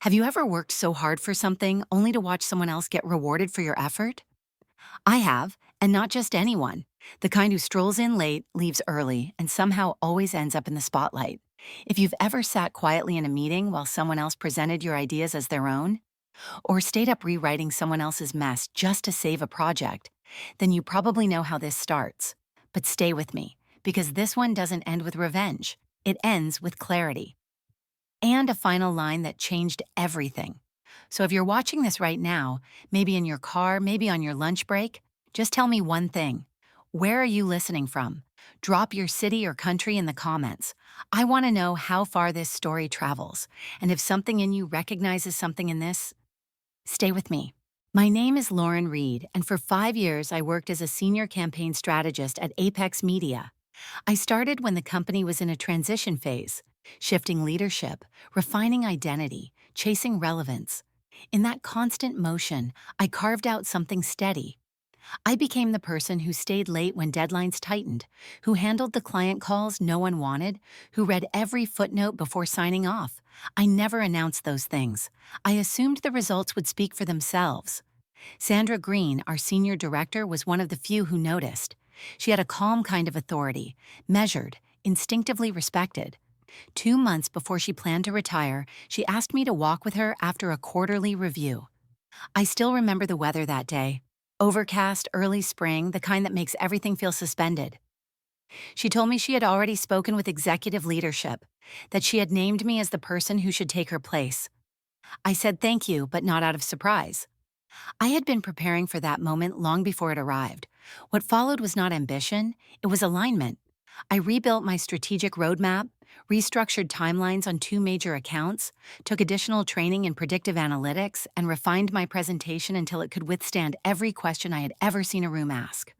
Have you ever worked so hard for something only to watch someone else get rewarded for your effort? I have, and not just anyone. The kind who strolls in late, leaves early, and somehow always ends up in the spotlight. If you've ever sat quietly in a meeting while someone else presented your ideas as their own, or stayed up rewriting someone else's mess just to save a project, then you probably know how this starts. But stay with me, because this one doesn't end with revenge. It ends with clarity. And a final line that changed everything. So if you're watching this right now, maybe in your car, maybe on your lunch break, just tell me one thing. Where are you listening from? Drop your city or country in the comments. I want to know how far this story travels, and if something in you recognizes something in this, stay with me. My name is Lauren Reed, and for 5 years I worked as a senior campaign strategist at Apex Media. I started when the company was in a transition phase, shifting leadership, refining identity, chasing relevance. In that constant motion, I carved out something steady. I became the person who stayed late when deadlines tightened, who handled the client calls no one wanted, who read every footnote before signing off. I never announced those things. I assumed the results would speak for themselves. Sandra Green, our senior director, was one of the few who noticed. She had a calm kind of authority, measured, instinctively respected. 2 months before she planned to retire, she asked me to walk with her after a quarterly review. I still remember the weather that day. Overcast, early spring, the kind that makes everything feel suspended. She told me she had already spoken with executive leadership, that she had named me as the person who should take her place. I said thank you, but not out of surprise. I had been preparing for that moment long before it arrived. What followed was not ambition, it was alignment. I rebuilt my strategic roadmap, restructured timelines on 2 major accounts, took additional training in predictive analytics, and refined my presentation until it could withstand every question I had ever seen a room ask.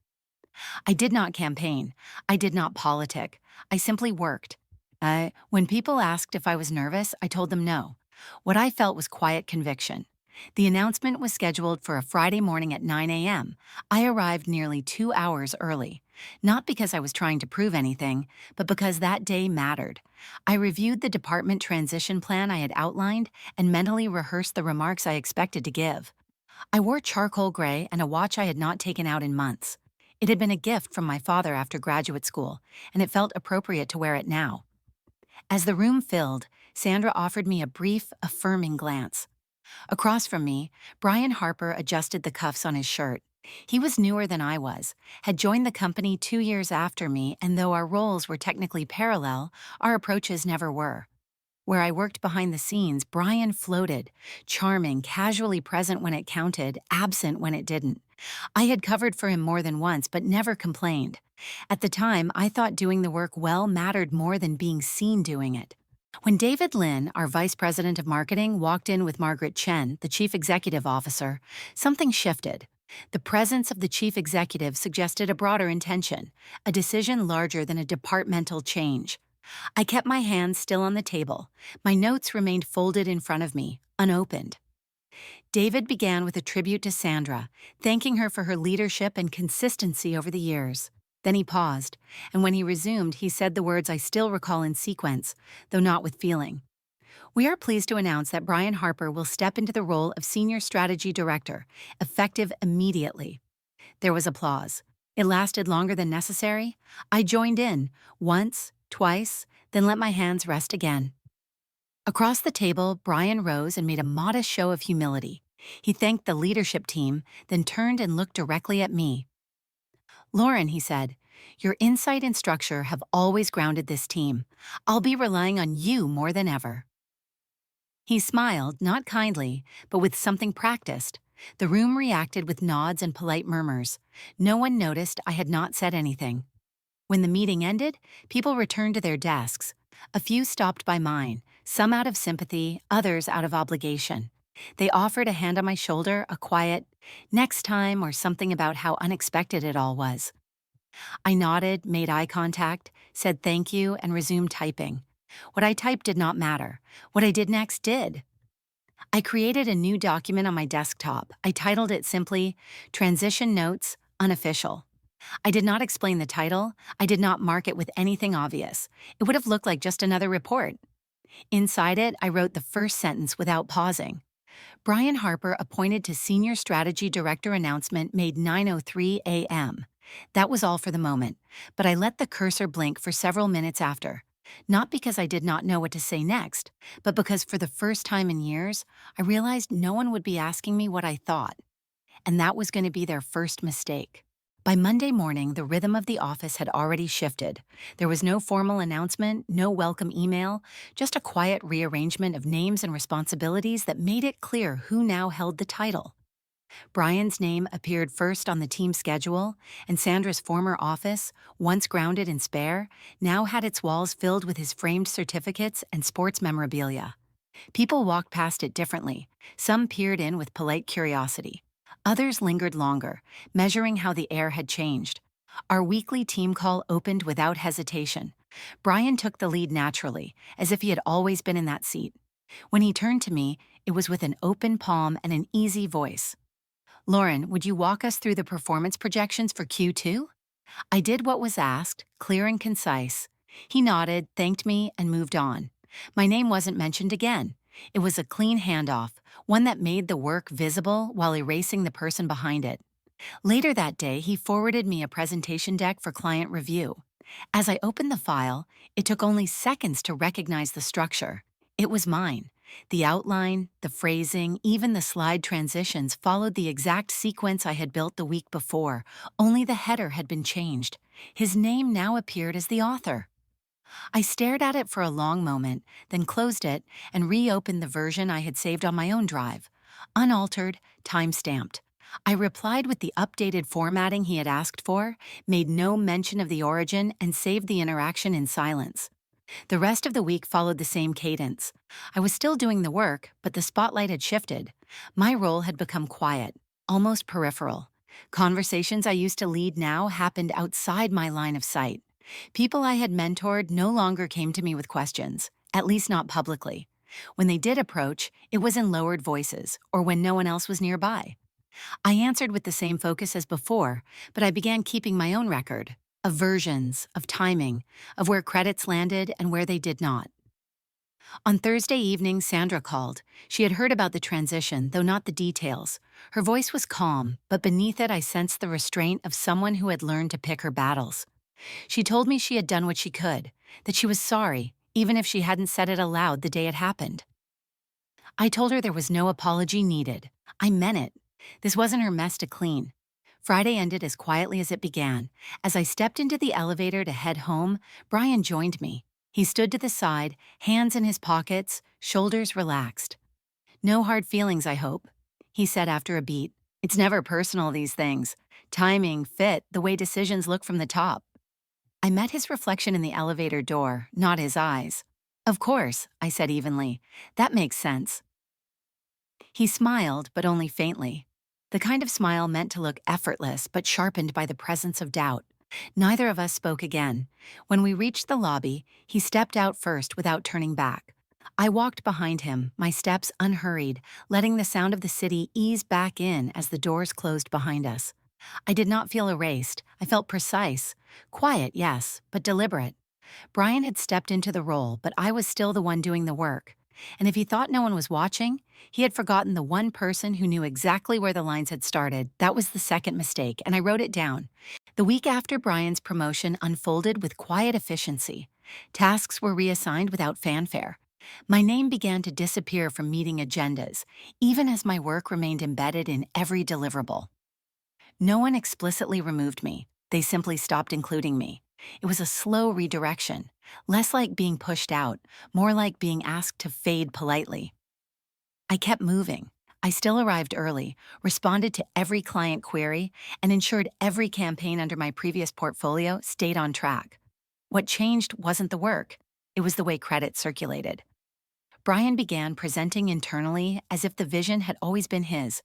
I did not campaign. I did not politic. I simply worked. When people asked if I was nervous, I told them no. What I felt was quiet conviction. The announcement was scheduled for a Friday morning at 9 a.m. I arrived nearly 2 hours early, not because I was trying to prove anything, but because that day mattered. I reviewed the department transition plan I had outlined and mentally rehearsed the remarks I expected to give. I wore charcoal gray and a watch I had not taken out in months. It had been a gift from my father after graduate school, and it felt appropriate to wear it now. As the room filled, Sandra offered me a brief, affirming glance. Across from me, Brian Harper adjusted the cuffs on his shirt. He was newer than I was, had joined the company 2 years after me, and though our roles were technically parallel, our approaches never were. Where I worked behind the scenes, Brian floated, charming, casually present when it counted, absent when it didn't. I had covered for him more than once, but never complained. At the time, I thought doing the work well mattered more than being seen doing it. When David Lin, our vice president of marketing, walked in with Margaret Chen, the chief executive officer, something shifted. The presence of the chief executive suggested a broader intention, a decision larger than a departmental change. I kept my hands still on the table. My notes remained folded in front of me, unopened. David began with a tribute to Sandra, thanking her for her leadership and consistency over the years. Then he paused, and when he resumed, he said the words I still recall in sequence, though not with feeling. We are pleased to announce that Brian Harper will step into the role of Senior Strategy Director, effective immediately. There was applause. It lasted longer than necessary. I joined in, once, twice, then let my hands rest again. Across the table, Brian rose and made a modest show of humility. He thanked the leadership team, then turned and looked directly at me. Lauren, he said, your insight and structure have always grounded this team. I'll be relying on you more than ever. He smiled, not kindly, but with something practiced. The room reacted with nods and polite murmurs. No one noticed I had not said anything. When the meeting ended, people returned to their desks. A few stopped by mine, some out of sympathy, others out of obligation. They offered a hand on my shoulder, a quiet, next time, or something about how unexpected it all was. I nodded, made eye contact, said thank you, and resumed typing. What I typed did not matter. What I did next did. I created a new document on my desktop. I titled it simply, Transition Notes, Unofficial. I did not explain the title. I did not mark it with anything obvious. It would have looked like just another report. Inside it, I wrote the first sentence without pausing. Brian Harper appointed to Senior Strategy Director announcement made 9:03 a.m. That was all for the moment, but I let the cursor blink for several minutes after. Not because I did not know what to say next, but because for the first time in years, I realized no one would be asking me what I thought, and that was going to be their first mistake. By Monday morning, the rhythm of the office had already shifted. There was no formal announcement, no welcome email, just a quiet rearrangement of names and responsibilities that made it clear who now held the title. Brian's name appeared first on the team schedule, and Sandra's former office, once grounded in spare, now had its walls filled with his framed certificates and sports memorabilia. People walked past it differently. Some peered in with polite curiosity. Others lingered longer, measuring how the air had changed. Our weekly team call opened without hesitation. Brian took the lead naturally, as if he had always been in that seat. When he turned to me, it was with an open palm and an easy voice. "Lauren, would you walk us through the performance projections for Q2? I did what was asked, clear and concise. He nodded, thanked me, and moved on. My name wasn't mentioned again. It was a clean handoff, one that made the work visible while erasing the person behind it. Later that day, he forwarded me a presentation deck for client review. As I opened the file, it took only seconds to recognize the structure. It was mine. The outline, the phrasing, even the slide transitions followed the exact sequence I had built the week before, only the header had been changed. His name now appeared as the author. I stared at it for a long moment, then closed it and reopened the version I had saved on my own drive. Unaltered, time-stamped. I replied with the updated formatting he had asked for, made no mention of the origin, and saved the interaction in silence. The rest of the week followed the same cadence. I was still doing the work, but the spotlight had shifted. My role had become quiet, almost peripheral. Conversations I used to lead now happened outside my line of sight. People I had mentored no longer came to me with questions, at least not publicly. When they did approach, it was in lowered voices, or when no one else was nearby. I answered with the same focus as before, but I began keeping my own record, of versions, of timing, of where credits landed and where they did not. On Thursday evening, Sandra called. She had heard about the transition, though not the details. Her voice was calm, but beneath it I sensed the restraint of someone who had learned to pick her battles. She told me she had done what she could, that she was sorry, even if she hadn't said it aloud the day it happened. I told her there was no apology needed. I meant it. This wasn't her mess to clean. Friday ended as quietly as it began. As I stepped into the elevator to head home, Brian joined me. He stood to the side, hands in his pockets, shoulders relaxed. "No hard feelings, I hope," he said after a beat. "It's never personal, these things. Timing, fit, the way decisions look from the top." I met his reflection in the elevator door, not his eyes. "Of course," I said evenly. "That makes sense." He smiled, but only faintly. The kind of smile meant to look effortless, but sharpened by the presence of doubt. Neither of us spoke again. When we reached the lobby, he stepped out first without turning back. I walked behind him, my steps unhurried, letting the sound of the city ease back in as the doors closed behind us. I did not feel erased. I felt precise. Quiet, yes, but deliberate. Brian had stepped into the role, but I was still the one doing the work. And if he thought no one was watching, he had forgotten the one person who knew exactly where the lines had started. That was the second mistake, and I wrote it down. The week after Brian's promotion unfolded with quiet efficiency. Tasks were reassigned without fanfare. My name began to disappear from meeting agendas, even as my work remained embedded in every deliverable. No one explicitly removed me. They simply stopped including me. It was a slow redirection, less like being pushed out, more like being asked to fade politely. I kept moving. I still arrived early, responded to every client query, and ensured every campaign under my previous portfolio stayed on track. What changed wasn't the work. It was the way credit circulated. Brian began presenting internally as if the vision had always been his.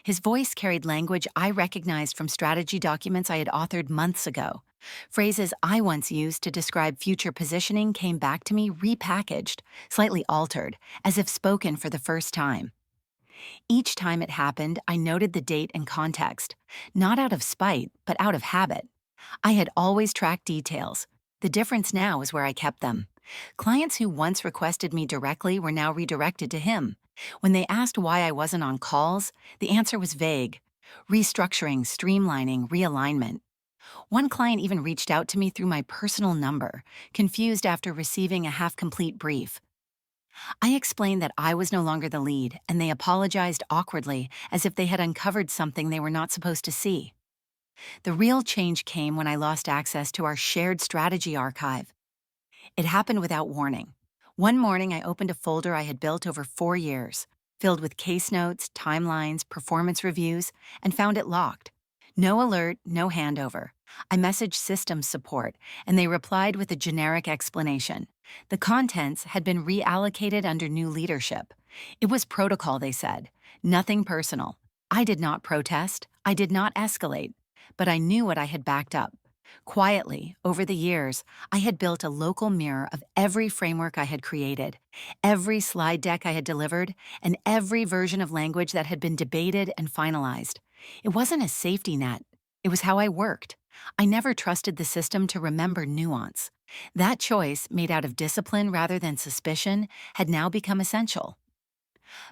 His voice carried language I recognized from strategy documents I had authored months ago. Phrases I once used to describe future positioning came back to me repackaged, slightly altered, as if spoken for the first time. Each time it happened, I noted the date and context, not out of spite, but out of habit. I had always tracked details. The difference now is where I kept them. Clients who once requested me directly were now redirected to him. When they asked why I wasn't on calls, the answer was vague: restructuring, streamlining, realignment. One client even reached out to me through my personal number, confused after receiving a half complete brief. I explained that I was no longer the lead, and they apologized awkwardly as if they had uncovered something they were not supposed to see. The real change came when I lost access to our shared strategy archive. It happened without warning. One morning, I opened a folder I had built over 4 years, filled with case notes, timelines, performance reviews, and found it locked. No alert, no handover. I messaged systems support, and they replied with a generic explanation. The contents had been reallocated under new leadership. It was protocol, they said. Nothing personal. I did not protest. I did not escalate. But I knew what I had backed up. Quietly, over the years, I had built a local mirror of every framework I had created, every slide deck I had delivered, and every version of language that had been debated and finalized. It wasn't a safety net. It was how I worked. I never trusted the system to remember nuance. That choice, made out of discipline rather than suspicion, had now become essential.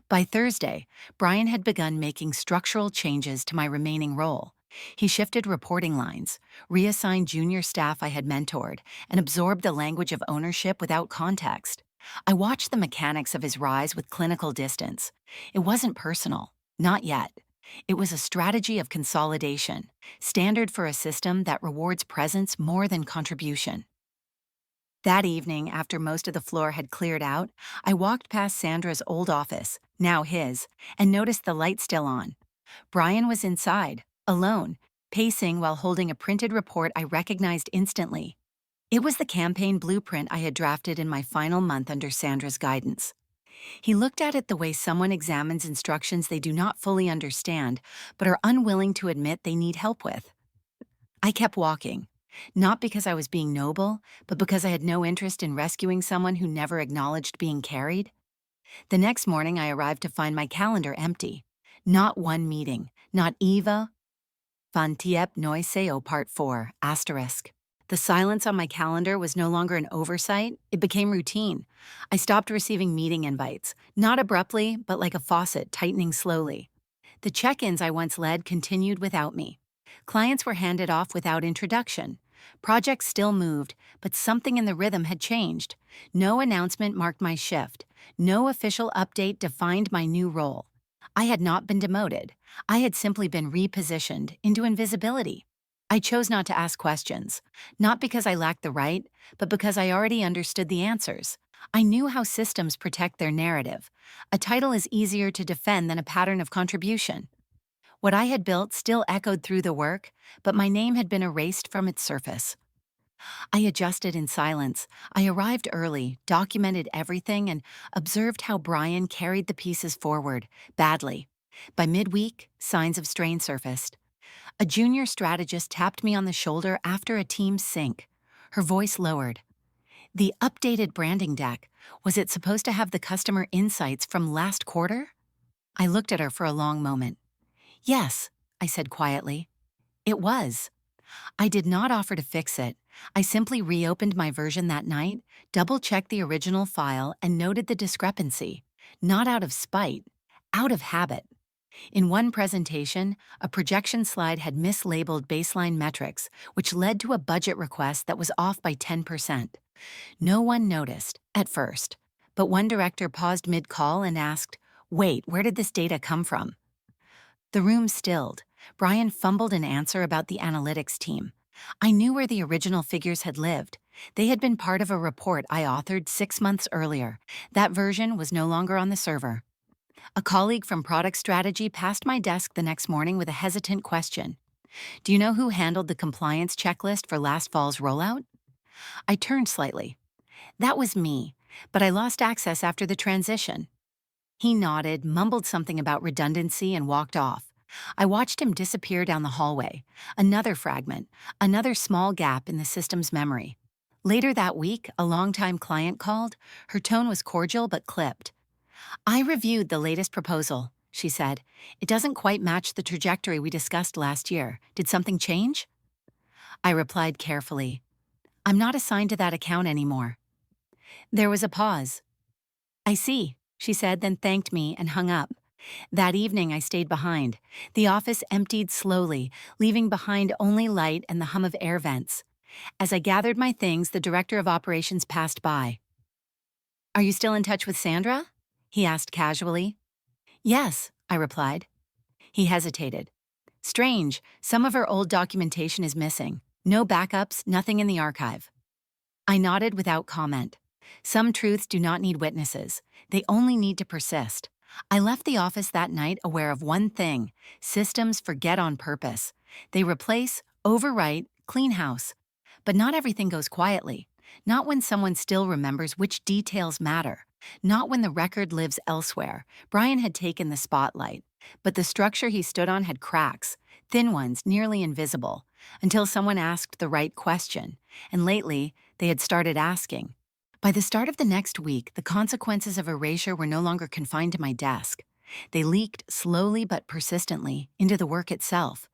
By Thursday, Brian had begun making structural changes to my remaining role. He shifted reporting lines, reassigned junior staff I had mentored, and absorbed the language of ownership without context. I watched the mechanics of his rise with clinical distance. It wasn't personal, not yet. It was a strategy of consolidation, standard for a system that rewards presence more than contribution. That evening, after most of the floor had cleared out, I walked past Sandra's old office, now his, and noticed the light still on. Brian was inside, alone, pacing while holding a printed report I recognized instantly. It was the campaign blueprint I had drafted in my final month under Sandra's guidance. He looked at it the way someone examines instructions they do not fully understand, but are unwilling to admit they need help with. I kept walking, not because I was being noble, but because I had no interest in rescuing someone who never acknowledged being carried. The next morning, I arrived to find my calendar empty. Not one meeting, not Eva, Van Tiep Noiseo Part 4, asterisk. The silence on my calendar was no longer an oversight, it became routine. I stopped receiving meeting invites, not abruptly, but like a faucet tightening slowly. The check-ins I once led continued without me. Clients were handed off without introduction. Projects still moved, but something in the rhythm had changed. No announcement marked my shift. No official update defined my new role. I had not been demoted. I had simply been repositioned into invisibility. I chose not to ask questions, not because I lacked the right, but because I already understood the answers. I knew how systems protect their narrative. A title is easier to defend than a pattern of contribution. What I had built still echoed through the work, but my name had been erased from its surface. I adjusted in silence. I arrived early, documented everything, and observed how Brian carried the pieces forward, badly. By midweek, signs of strain surfaced. A junior strategist tapped me on the shoulder after a team sync. Her voice lowered. The updated branding deck, was it supposed to have the customer insights from last quarter? I looked at her for a long moment. Yes, I said quietly. It was. I did not offer to fix it. I simply reopened my version that night, double-checked the original file, and noted the discrepancy. Not out of spite, out of habit. In one presentation, a projection slide had mislabeled baseline metrics, which led to a budget request that was off by 10%. No one noticed, at first, but one director paused mid-call and asked, "Wait, where did this data come from?" The room stilled. Brian fumbled an answer about the analytics team. I knew where the original figures had lived. They had been part of a report I authored 6 months earlier. That version was no longer on the server. A colleague from product strategy passed my desk the next morning with a hesitant question. "Do you know who handled the compliance checklist for last fall's rollout?" I turned slightly. "That was me, but I lost access after the transition." He nodded, mumbled something about redundancy, and walked off. I watched him disappear down the hallway. Another fragment, another small gap in the system's memory. Later that week, a longtime client called. Her tone was cordial but clipped. "I reviewed the latest proposal," she said. "It doesn't quite match the trajectory we discussed last year. Did something change?" I replied carefully. "I'm not assigned to that account anymore." There was a pause. I see, she said, then thanked me and hung up. That evening, I stayed behind. The office emptied slowly, leaving behind only light and the hum of air vents. As I gathered my things, the director of operations passed by. Are you still in touch with Sandra? He asked casually. Yes, I replied. He hesitated. Strange, some of her old documentation is missing. No backups, nothing in the archive. I nodded without comment. Some truths do not need witnesses. They only need to persist. I left the office that night aware of one thing: systems forget on purpose. They replace, overwrite, clean house. But not everything goes quietly. Not when someone still remembers which details matter. Not when the record lives elsewhere. Brian had taken the spotlight, but the structure he stood on had cracks, thin ones nearly invisible, until someone asked the right question. And lately, they had started asking. By the start of the next week, the consequences of erasure were no longer confined to my desk. They leaked slowly but persistently into the work itself.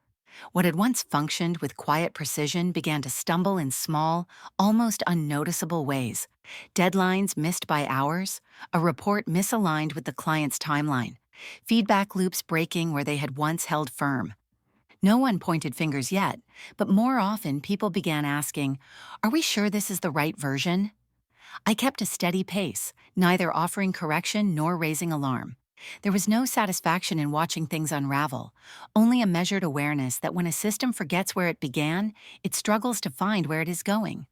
What had once functioned with quiet precision began to stumble in small, almost unnoticeable ways. Deadlines missed by hours, a report misaligned with the client's timeline, feedback loops breaking where they had once held firm. No one pointed fingers yet, but more often people began asking, "Are we sure this is the right version?" I kept a steady pace, neither offering correction nor raising alarm. There was no satisfaction in watching things unravel, only a measured awareness that when a system forgets where it began, it struggles to find where it is going.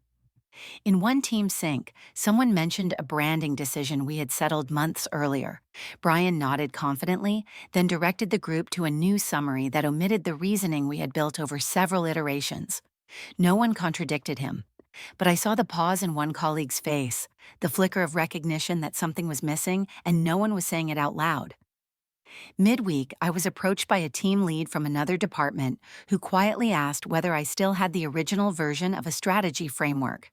In one team sync, someone mentioned a branding decision we had settled months earlier. Brian nodded confidently, then directed the group to a new summary that omitted the reasoning we had built over several iterations. No one contradicted him. But I saw the pause in one colleague's face, the flicker of recognition that something was missing, and no one was saying it out loud. Midweek, I was approached by a team lead from another department who quietly asked whether I still had the original version of a strategy framework.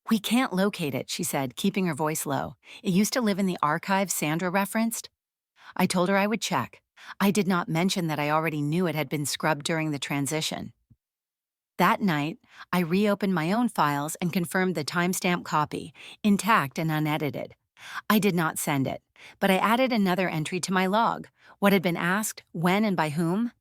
We can't locate it, she said, keeping her voice low. It used to live in the archive Sandra referenced. I told her I would check. I did not mention that I already knew it had been scrubbed during the transition. That night, I reopened my own files and confirmed the timestamp copy, intact and unedited. I did not send it, but I added another entry to my log: what had been asked, when and by whom.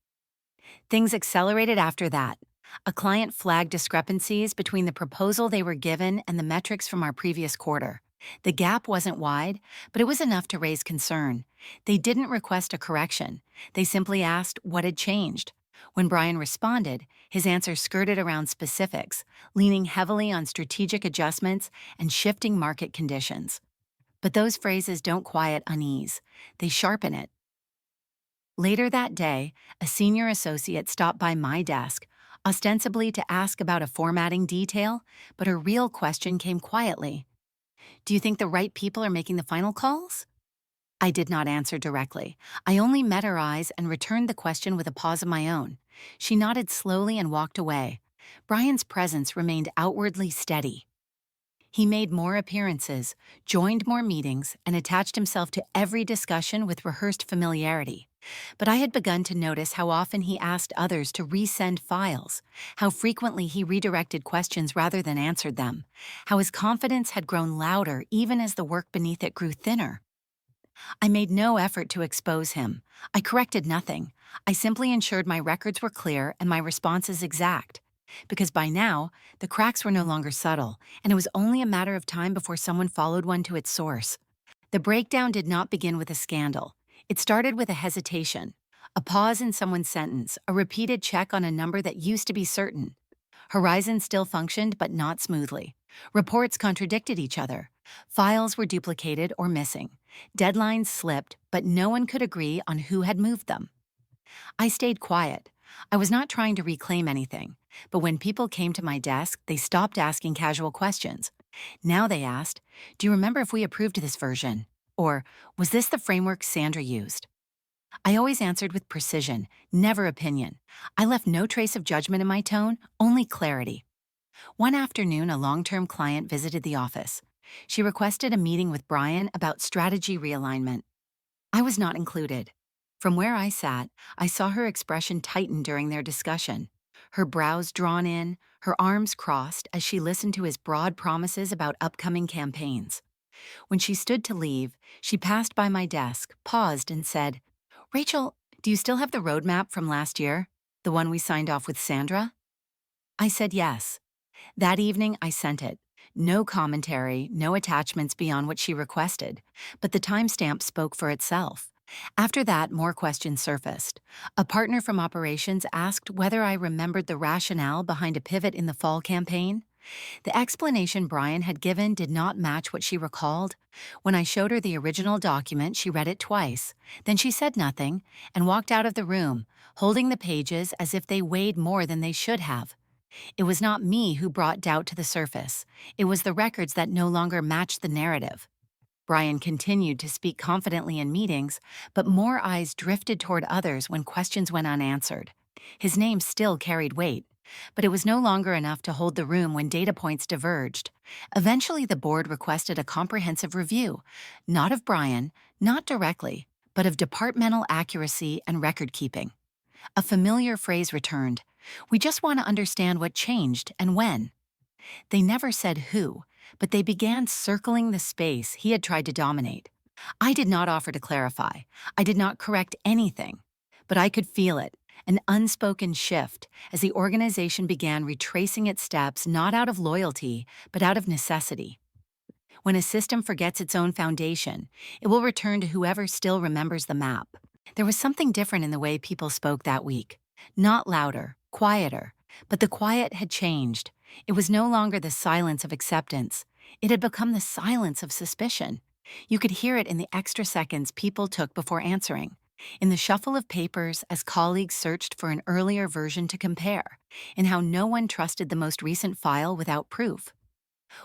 Things accelerated after that. A client flagged discrepancies between the proposal they were given and the metrics from our previous quarter. The gap wasn't wide, but it was enough to raise concern. They didn't request a correction. They simply asked what had changed. When Brian responded, his answer skirted around specifics, leaning heavily on strategic adjustments and shifting market conditions. But those phrases don't quiet unease. They sharpen it. Later that day, a senior associate stopped by my desk, ostensibly to ask about a formatting detail, but her real question came quietly. Do you think the right people are making the final calls? I did not answer directly. I only met her eyes and returned the question with a pause of my own. She nodded slowly and walked away. Brian's presence remained outwardly steady. He made more appearances, joined more meetings, and attached himself to every discussion with rehearsed familiarity. But I had begun to notice how often he asked others to resend files, how frequently he redirected questions rather than answered them, how his confidence had grown louder even as the work beneath it grew thinner. I made no effort to expose him. I corrected nothing. I simply ensured my records were clear and my responses exact. Because by now, the cracks were no longer subtle, and it was only a matter of time before someone followed one to its source. The breakdown did not begin with a scandal. It started with a hesitation, a pause in someone's sentence, a repeated check on a number that used to be certain. Horizon still functioned, but not smoothly. Reports contradicted each other. Files were duplicated or missing. Deadlines slipped, but no one could agree on who had moved them. I stayed quiet. I was not trying to reclaim anything, but when people came to my desk, they stopped asking casual questions. Now they asked, "Do you remember if we approved this version?" Or, "Was this the framework Sandra used?" I always answered with precision, never opinion. I left no trace of judgment in my tone, only clarity. One afternoon, a long-term client visited the office. She requested a meeting with Brian about strategy realignment. I was not included. From where I sat, I saw her expression tighten during their discussion. her brows drawn in, her arms crossed as she listened to his broad promises about upcoming campaigns. When she stood to leave, she passed by my desk, paused, and said, "Rachel, do you still have the roadmap from last year? The one we signed off with Sandra?" I said yes. That evening, I sent it. No commentary, no attachments beyond what she requested, but the timestamp spoke for itself. After that, more questions surfaced. A partner from operations asked whether I remembered the rationale behind a pivot in the fall campaign. The explanation Brian had given did not match what she recalled. When I showed her the original document, she read it twice. Then she said nothing and walked out of the room, holding the pages as if they weighed more than they should have. It was not me who brought doubt to the surface. It was the records that no longer matched the narrative. Brian continued to speak confidently in meetings, but more eyes drifted toward others when questions went unanswered. His name still carried weight, but it was no longer enough to hold the room when data points diverged. Eventually, the board requested a comprehensive review, not of Brian, not directly, but of departmental accuracy and record keeping. A familiar phrase returned: "We just want to understand what changed and when." They never said who, but they began circling the space he had tried to dominate. I did not offer to clarify. I did not correct anything. But I could feel it, an unspoken shift, as the organization began retracing its steps not out of loyalty, but out of necessity. When a system forgets its own foundation, it will return to whoever still remembers the map. There was something different in the way people spoke that week. Not louder, quieter, but the quiet had changed. It was no longer the silence of acceptance. It had become the silence of suspicion. You could hear it in the extra seconds people took before answering, in the shuffle of papers as colleagues searched for an earlier version to compare, in how no one trusted the most recent file without proof.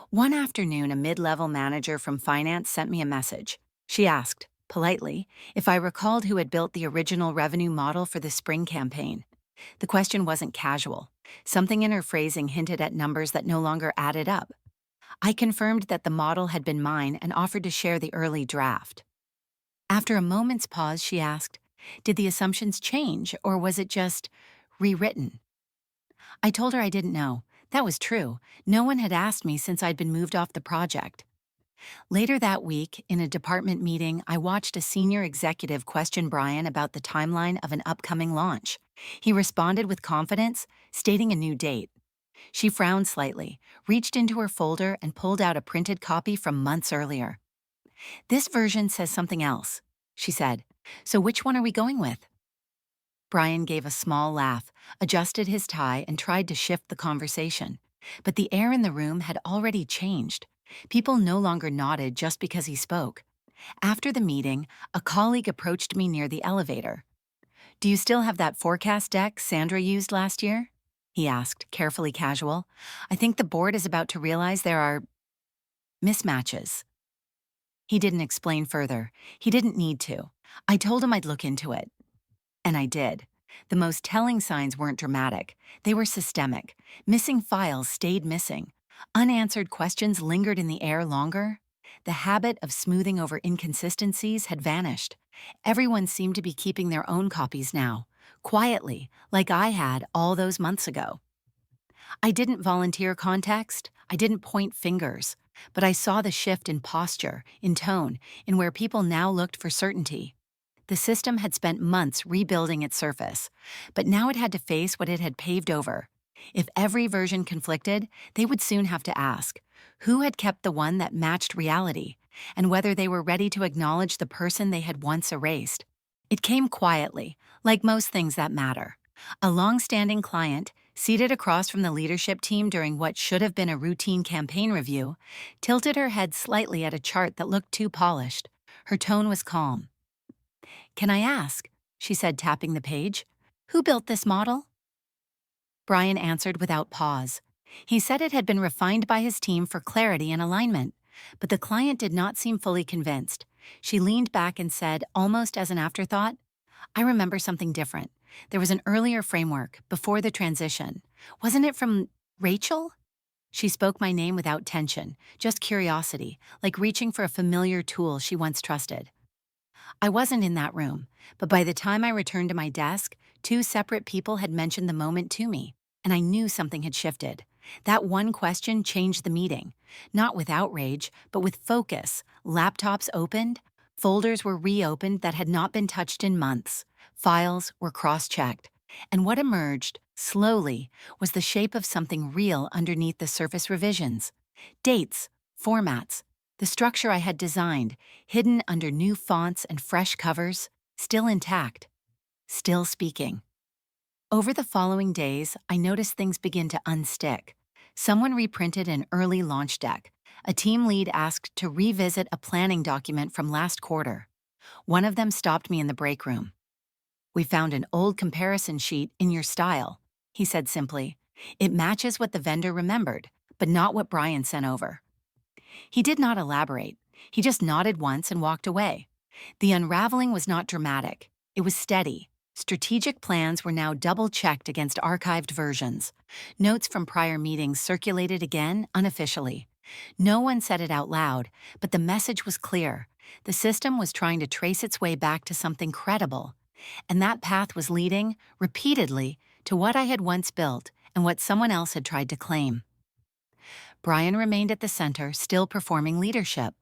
One afternoon, a mid-level manager from finance sent me a message. She asked, politely, if I recalled who had built the original revenue model for the spring campaign. The question wasn't casual. Something in her phrasing hinted at numbers that no longer added up. I confirmed that the model had been mine and offered to share the early draft. After a moment's pause, she asked, did the assumptions change, or was it just rewritten? I told her I didn't know. That was true. No one had asked me since I'd been moved off the project. Later that week, in a department meeting, I watched a senior executive question Brian about the timeline of an upcoming launch. He responded with confidence, stating a new date. She frowned slightly, reached into her folder, and pulled out a printed copy from months earlier. "This version says something else," she said. "So which one are we going with?" Brian gave a small laugh, adjusted his tie, and tried to shift the conversation. But the air in the room had already changed. People no longer nodded just because he spoke. After the meeting, a colleague approached me near the elevator. "Do you still have that forecast deck Sandra used last year?" he asked, carefully casual. "I think the board is about to realize there are mismatches." He didn't explain further. He didn't need to. I told him I'd look into it. And I did. The most telling signs weren't dramatic. They were systemic. Missing files stayed missing. Unanswered questions lingered in the air longer. The habit of smoothing over inconsistencies had vanished. Everyone seemed to be keeping their own copies now, quietly, like I had all those months ago. I didn't volunteer context. I didn't point fingers. But I saw the shift in posture, in tone, in where people now looked for certainty. The system had spent months rebuilding its surface, but now it had to face what it had paved over. If every version conflicted, they would soon have to ask, who had kept the one that matched reality, and whether they were ready to acknowledge the person they had once erased. It came quietly, like most things that matter. A long-standing client, seated across from the leadership team during what should have been a routine campaign review, tilted her head slightly at a chart that looked too polished. Her tone was calm. "Can I ask," she said, tapping the page, "who built this model?" Brian answered without pause. He said it had been refined by his team for clarity and alignment, but the client did not seem fully convinced. She leaned back and said, almost as an afterthought, "I remember something different. There was an earlier framework, before the transition. Wasn't it from Rachel?" She spoke my name without tension, just curiosity, like reaching for a familiar tool she once trusted. I wasn't in that room, but by the time I returned to my desk, two separate people had mentioned the moment to me. and I knew something had shifted. That one question changed the meeting, not with outrage, but with focus. Laptops opened, folders were reopened that had not been touched in months, files were cross checked, and what emerged, slowly, was the shape of something real underneath the surface revisions. Dates, formats, the structure I had designed, hidden under new fonts and fresh covers, still intact, still speaking. Over the following days, I noticed things begin to unstick. Someone reprinted an early launch deck. A team lead asked to revisit a planning document from last quarter. One of them stopped me in the break room. "We found an old comparison sheet in your style," he said simply. "It matches what the vendor remembered, but not what Brian sent over." He did not elaborate. He just nodded once and walked away. The unraveling was not dramatic. It was steady. Strategic plans were now double-checked against archived versions. Notes from prior meetings circulated again, unofficially. No one said it out loud, but the message was clear. The system was trying to trace its way back to something credible. And that path was leading, repeatedly, to what I had once built and what someone else had tried to claim. Brian remained at the center, still performing leadership.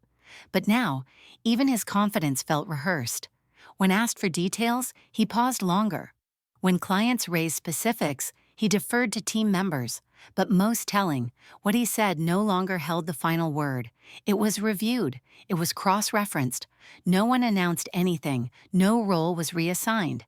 But now, even his confidence felt rehearsed. When asked for details, he paused longer. When clients raised specifics, he deferred to team members. But most telling, what he said no longer held the final word. It was reviewed. It was cross-referenced. No one announced anything. No role was reassigned.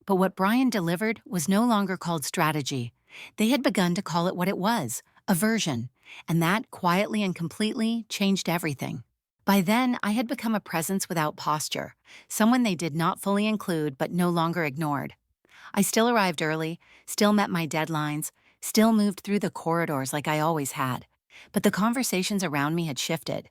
But what Brian delivered was no longer called strategy. They had begun to call it what it was, a version. And that, quietly and completely, changed everything. By then, I had become a presence without posture, someone they did not fully include but no longer ignored. I still arrived early, still met my deadlines, still moved through the corridors like I always had. But the conversations around me had shifted.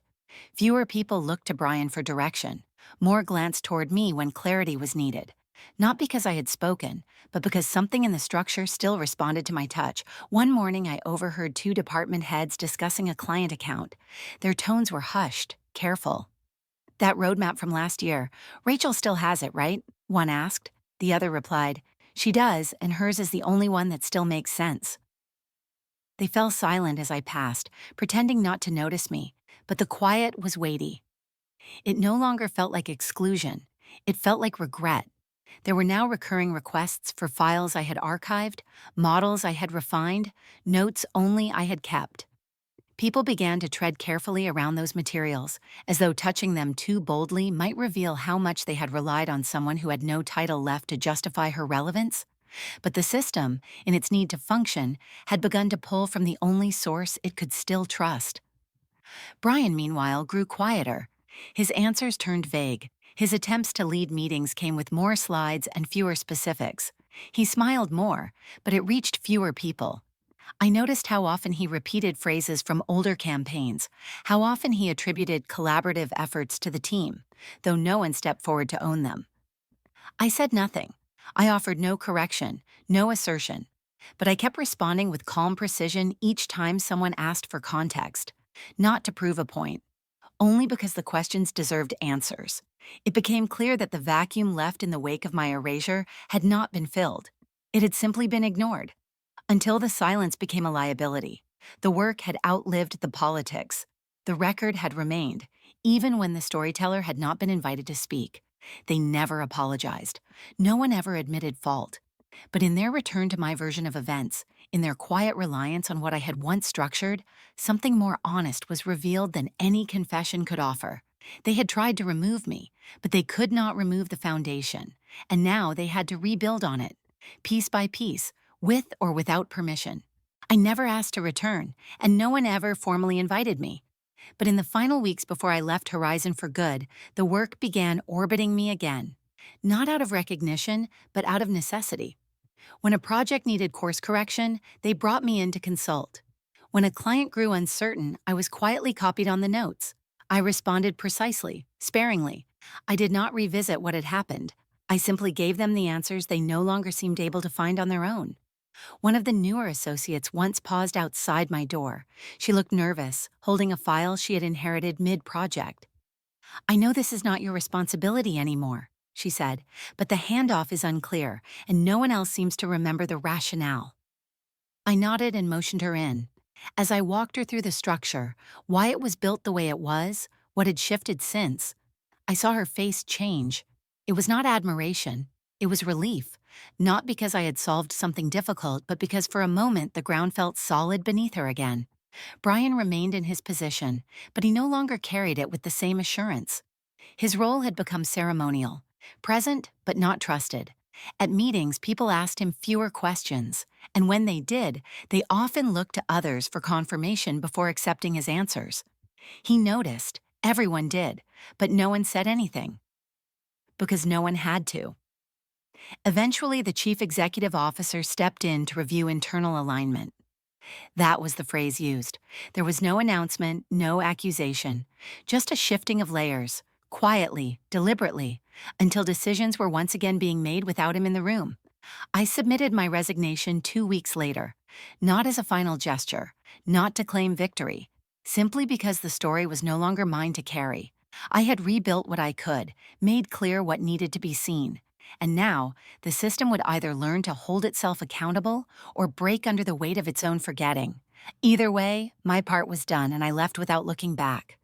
Fewer people looked to Brian for direction. More glanced toward me when clarity was needed. Not because I had spoken, but because something in the structure still responded to my touch. One morning, I overheard two department heads discussing a client account. Their tones were hushed, careful. "That roadmap from last year, Rachel still has it, right?" one asked. The other replied, "She does, and hers is the only one that still makes sense." They fell silent as I passed, pretending not to notice me, but the quiet was weighty. It no longer felt like exclusion. It felt like regret. There were now recurring requests for files I had archived, models I had refined, notes only I had kept. People began to tread carefully around those materials, as though touching them too boldly might reveal how much they had relied on someone who had no title left to justify her relevance. But the system, in its need to function, had begun to pull from the only source it could still trust. Brian, meanwhile, grew quieter. His answers turned vague. His attempts to lead meetings came with more slides and fewer specifics. He smiled more, but it reached fewer people. I noticed how often he repeated phrases from older campaigns, how often he attributed collaborative efforts to the team, though no one stepped forward to own them. I said nothing. I offered no correction, no assertion. But I kept responding with calm precision each time someone asked for context, not to prove a point, only because the questions deserved answers. It became clear that the vacuum left in the wake of my erasure had not been filled. It had simply been ignored. Until the silence became a liability. The work had outlived the politics. The record had remained, even when the storyteller had not been invited to speak. They never apologized. No one ever admitted fault. But in their return to my version of events, in their quiet reliance on what I had once structured, something more honest was revealed than any confession could offer. They had tried to remove me, but they could not remove the foundation, and now they had to rebuild on it, piece by piece, with or without permission. I never asked to return, and no one ever formally invited me. But in the final weeks before I left Horizon for good, the work began orbiting me again. Not out of recognition, but out of necessity. When a project needed course correction, they brought me in to consult. When a client grew uncertain, I was quietly copied on the notes. I responded precisely, sparingly. I did not revisit what had happened. I simply gave them the answers they no longer seemed able to find on their own. One of the newer associates once paused outside my door. She looked nervous, holding a file she had inherited mid-project. "I know this is not your responsibility anymore," she said, "but the handoff is unclear, and no one else seems to remember the rationale." I nodded and motioned her in. As I walked her through the structure, why it was built the way it was, what had shifted since, I saw her face change. It was not admiration, it was relief. Not because I had solved something difficult, but because for a moment the ground felt solid beneath her again. Brian remained in his position, but he no longer carried it with the same assurance. His role had become ceremonial, present but not trusted. At meetings, people asked him fewer questions, and when they did, they often looked to others for confirmation before accepting his answers. He noticed, everyone did, but no one said anything, because no one had to. Eventually, the chief executive officer stepped in to review internal alignment. That was the phrase used. There was no announcement, no accusation, just a shifting of layers, quietly, deliberately, until decisions were once again being made without him in the room. I submitted my resignation 2 weeks later, not as a final gesture, not to claim victory, simply because the story was no longer mine to carry. I had rebuilt what I could, made clear what needed to be seen, and now the system would either learn to hold itself accountable or break under the weight of its own forgetting. Either way, my part was done and I left without looking back.